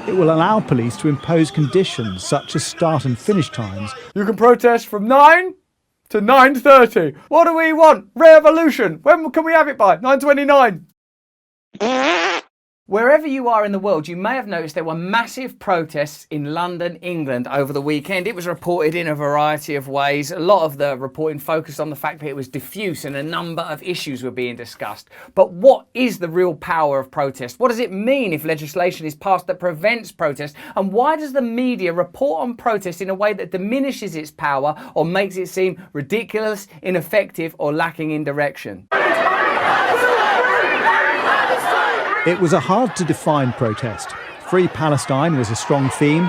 It will allow police to impose conditions such as start and finish times. You can protest from 9 to 9:30. What do we want? Revolution. When can we have it by? 9:29. Wherever you are in the world, you may have noticed there were massive protests in London, England over the weekend. It was reported in a variety of ways. A lot of the reporting focused on the fact that it was diffuse and a number of issues were being discussed. But what is the real power of protest? What does it mean if legislation is passed that prevents protest? And why does the media report on protest in a way that diminishes its power or makes it seem ridiculous, ineffective, or lacking in direction? It was a hard-to-define protest. Free Palestine was a strong theme.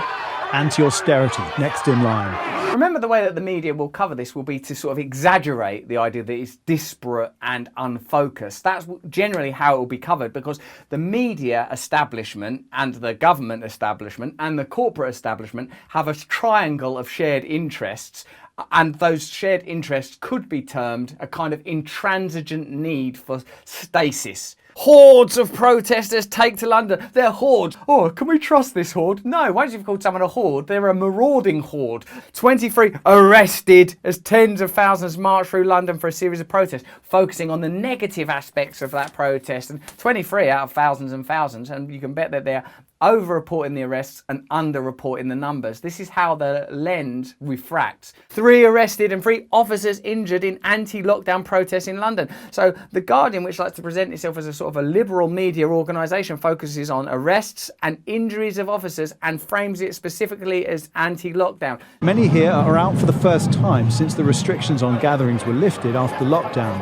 Anti-austerity, next in line. Remember, the way that the media will cover this will be to sort of exaggerate the idea that it's disparate and unfocused. That's generally how it will be covered, because the media establishment and the government establishment and the corporate establishment have a triangle of shared interests. And those shared interests could be termed a kind of intransigent need for stasis. Hordes of protesters take to London. They're hordes. Oh, can we trust this horde? No, once you've called someone a horde, they're a marauding horde. 23 arrested as tens of thousands march through London for a series of protests, focusing on the negative aspects of that protest. And 23 out of thousands and thousands, and you can bet that they're over-reporting the arrests and under-reporting the numbers. This is how the lens refracts. 3 arrested and 3 officers injured in anti-lockdown protests in London. So The Guardian, which likes to present itself as a sort of a liberal media organisation, focuses on arrests and injuries of officers and frames it specifically as anti-lockdown. Many here are out for the first time since the restrictions on gatherings were lifted after lockdown.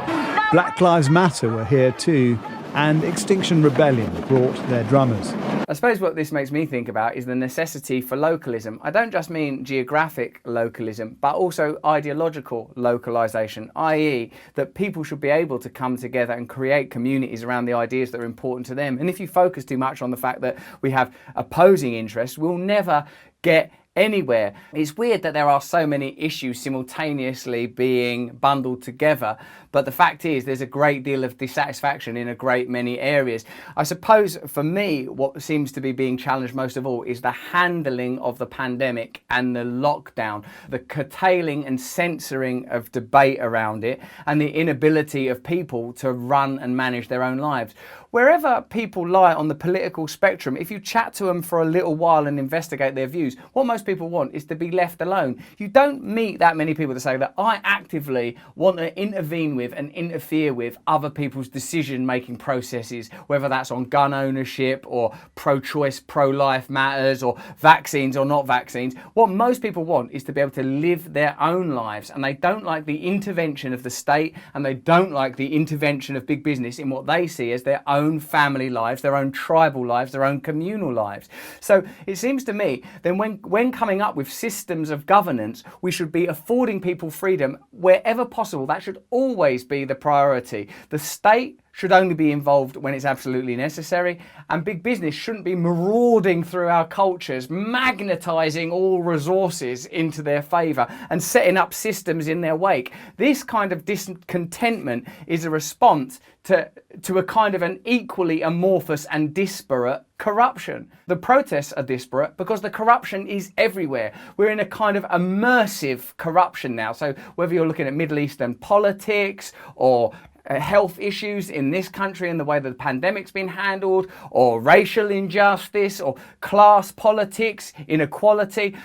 Black Lives Matter were here too, and Extinction Rebellion brought their drummers. I suppose what this makes me think about is the necessity for localism. I don't just mean geographic localism, but also ideological localisation, i.e. that people should be able to come together and create communities around the ideas that are important to them. And if you focus too much on the fact that we have opposing interests, we'll never get anywhere. It's weird that there are so many issues simultaneously being bundled together, but the fact is there's a great deal of dissatisfaction in a great many areas. I suppose for me what seems to be being challenged most of all is the handling of the pandemic and the lockdown, the curtailing and censoring of debate around it, and the inability of people to run and manage their own lives. Wherever people lie on the political spectrum, if you chat to them for a little while and investigate their views, what most people want is to be left alone. You don't meet that many people that say that I actively want to intervene with and interfere with other people's decision-making processes, whether that's on gun ownership or pro-choice, pro-life matters or vaccines or not vaccines. What most people want is to be able to live their own lives, and they don't like the intervention of the state, and they don't like the intervention of big business in what they see as their own family lives, their own tribal lives, their own communal lives. So it seems to me then when coming up with systems of governance, we should be affording people freedom wherever possible. That should always be the priority. The state should only be involved when it's absolutely necessary, and big business shouldn't be marauding through our cultures, magnetising all resources into their favour and setting up systems in their wake. This kind of discontentment is a response to a kind of an equally amorphous and disparate corruption. The protests are disparate because the corruption is everywhere. We're in a kind of immersive corruption now. So whether you're looking at Middle Eastern politics or health issues in this country and the way that the pandemic's been handled, or racial injustice, or class politics, inequality,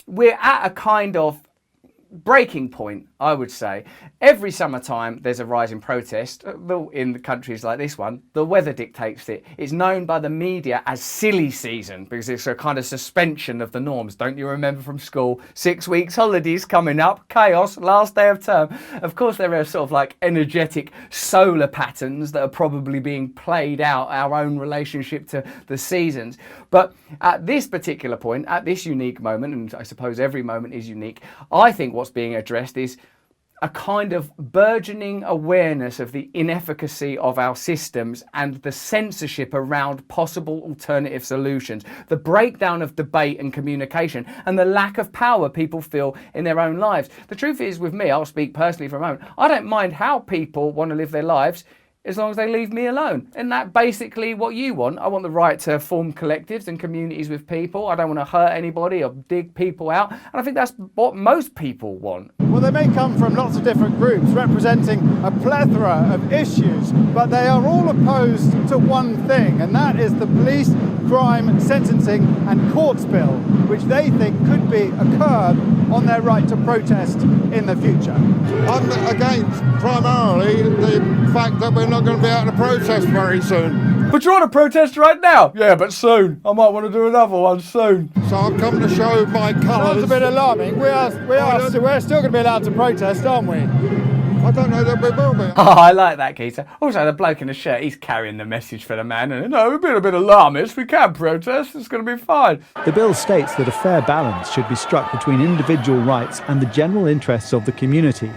we're at a kind of breaking point, I would say. Every summertime there's a rise in protest. In countries like this one, the weather dictates it. It's known by the media as silly season because it's a kind of suspension of the norms. Don't you remember from school? 6 weeks holidays coming up, chaos, last day of term. Of course there are sort of like energetic solar patterns that are probably being played out, our own relationship to the seasons. But at this particular point, at this unique moment, and I suppose every moment is unique, I think what's being addressed is a kind of burgeoning awareness of the inefficacy of our systems and the censorship around possible alternative solutions, the breakdown of debate and communication, and the lack of power people feel in their own lives. The truth is, with me, I'll speak personally for a moment, I don't mind how people want to live their lives as long as they leave me alone. Isn't that basically what you want? I want the right to form collectives and communities with people. I don't want to hurt anybody or dig people out. And I think that's what most people want. Well, they may come from lots of different groups representing a plethora of issues, but they are all opposed to one thing, and that is the police, crime, sentencing and courts bill, which they think could be a curb on their right to protest in the future. I'm against primarily the fact that we're not going to be able to protest very soon. But you want to protest right now? Yeah, but soon. I might want to do another one soon. So I've come to show my colours. Sounds a bit alarming. We're still going to be allowed to protest, aren't we? I don't know that we will be. Oh, I like that, Kehinde. Also, the bloke in the shirt, he's carrying the message for the man. And, we're being a bit alarmist. We can protest. It's going to be fine. The bill states that a fair balance should be struck between individual rights and the general interests of the community.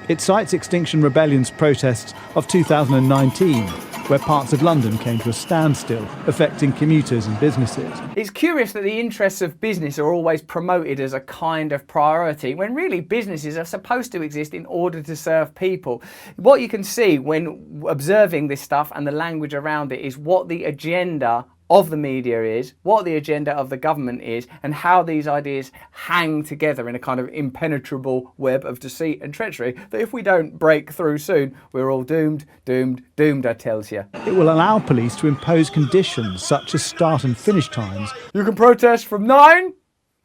It cites Extinction Rebellion's protests of 2019, where parts of London came to a standstill, affecting commuters and businesses. It's curious that the interests of business are always promoted as a kind of priority, when really businesses are supposed to exist in order to serve people. What you can see when observing this stuff and the language around it is what the agenda of the media is, what the agenda of the government is, and how these ideas hang together in a kind of impenetrable web of deceit and treachery that if we don't break through soon, we're all doomed, I tells you. It will allow police to impose conditions such as start and finish times. You can protest from 9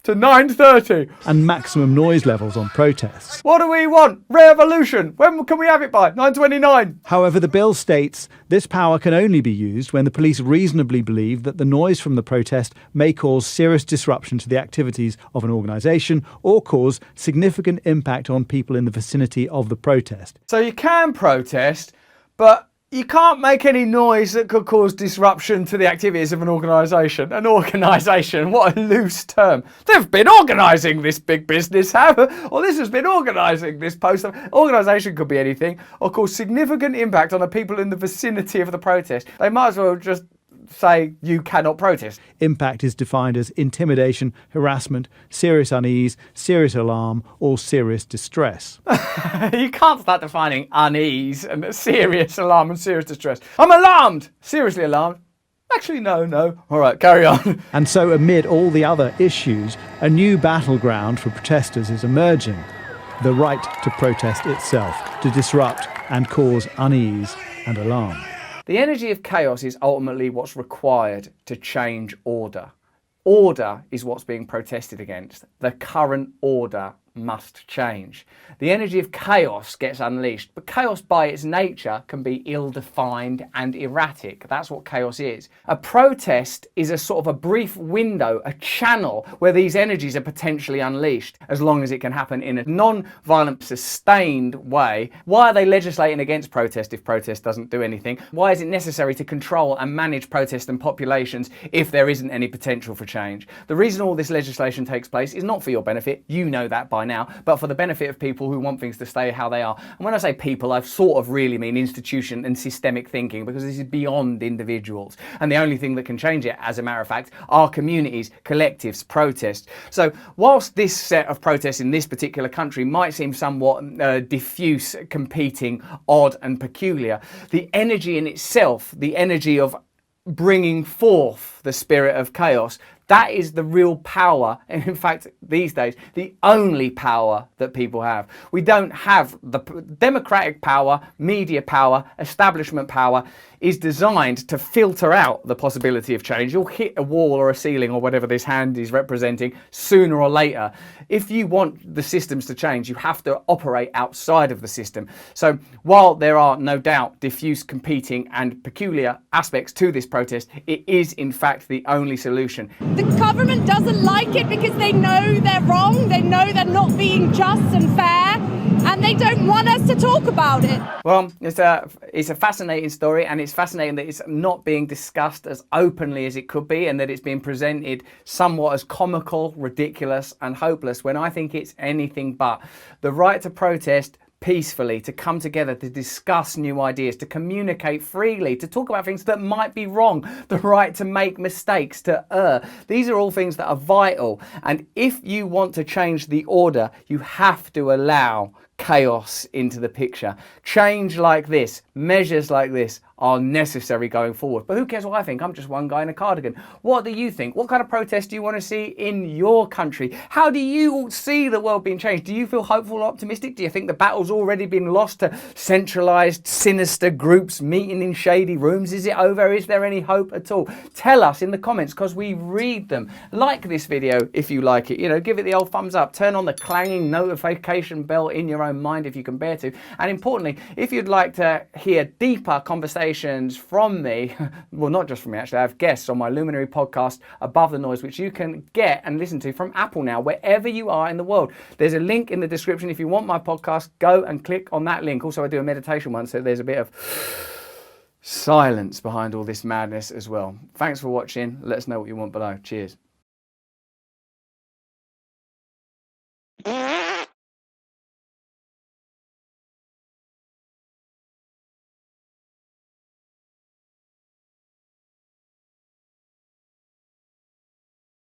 to 9:30. And maximum noise levels on protests. What do we want? Revolution. When can we have it by? 9:29. However, the bill states this power can only be used when the police reasonably believe that the noise from the protest may cause serious disruption to the activities of an organisation or cause significant impact on people in the vicinity of the protest. So you can protest, but you can't make any noise that could cause disruption to the activities of an organisation. An organisation, what a loose term. They've been organising this big business, or this has been organising this post. Organisation could be anything, or cause significant impact on the people in the vicinity of the protest. They might as well just say you cannot protest. Impact is defined as intimidation, harassment, serious unease, serious alarm, or serious distress. You can't start defining unease and serious alarm and serious distress. I'm alarmed! Seriously alarmed? Actually, no. All right, carry on. And so amid all the other issues, a new battleground for protesters is emerging. The right to protest itself, to disrupt and cause unease and alarm. The energy of chaos is ultimately what's required to change order. Order is what's being protested against. The current order must change. The energy of chaos gets unleashed, but chaos by its nature can be ill-defined and erratic. That's what chaos is. A protest is a sort of a brief window, a channel where these energies are potentially unleashed, as long as it can happen in a non-violent, sustained way. Why are they legislating against protest if protest doesn't do anything? Why is it necessary to control and manage protest and populations if there isn't any potential for change? The reason all this legislation takes place is not for your benefit, you know that by now, but for the benefit of people who want things to stay how they are. And when I say people, I sort of really mean institution and systemic thinking, because this is beyond individuals. And the only thing that can change it, as a matter of fact, are communities, collectives, protests. So whilst this set of protests in this particular country might seem somewhat diffuse, competing, odd and peculiar, the energy in itself, the energy of bringing forth the spirit of chaos, that is the real power, and in fact, these days, the only power that people have. We don't have the democratic power, media power, establishment power is designed to filter out the possibility of change. You'll hit a wall or a ceiling or whatever this hand is representing sooner or later. If you want the systems to change, you have to operate outside of the system. So while there are no doubt diffuse, competing and peculiar aspects to this protest, it is in fact the only solution. The government doesn't like it because they know they're wrong, they know they're not being just and fair, and they don't want us to talk about it. Well, it's a fascinating story, and it's fascinating that it's not being discussed as openly as it could be, and that it's being presented somewhat as comical, ridiculous and hopeless, when I think it's anything but. The right to protest peacefully, to come together, to discuss new ideas, to communicate freely, to talk about things that might be wrong, the right to make mistakes, to err. These are all things that are vital. And if you want to change the order, you have to allow chaos into the picture. Change like this, measures like this are necessary going forward. But who cares what I think? I'm just one guy in a cardigan. What do you think? What kind of protest do you want to see in your country? How do you see the world being changed? Do you feel hopeful or optimistic? Do you think the battle's already been lost to centralised, sinister groups meeting in shady rooms? Is it over? Is there any hope at all? Tell us in the comments, because we read them. Like this video if you like it. You know, give it the old thumbs up. Turn on the clanging notification bell in your own mind if you can bear to. And importantly, if you'd like to hear deeper conversations from me, well, not just from me actually, I have guests on my Luminary podcast, Above the Noise, which you can get and listen to from Apple now, wherever you are in the world. There's a link in the description. If you want my podcast, go and click on that link. Also, I do a meditation one, so there's a bit of silence behind all this madness as well. Thanks for watching. Let us know what you want below. Cheers.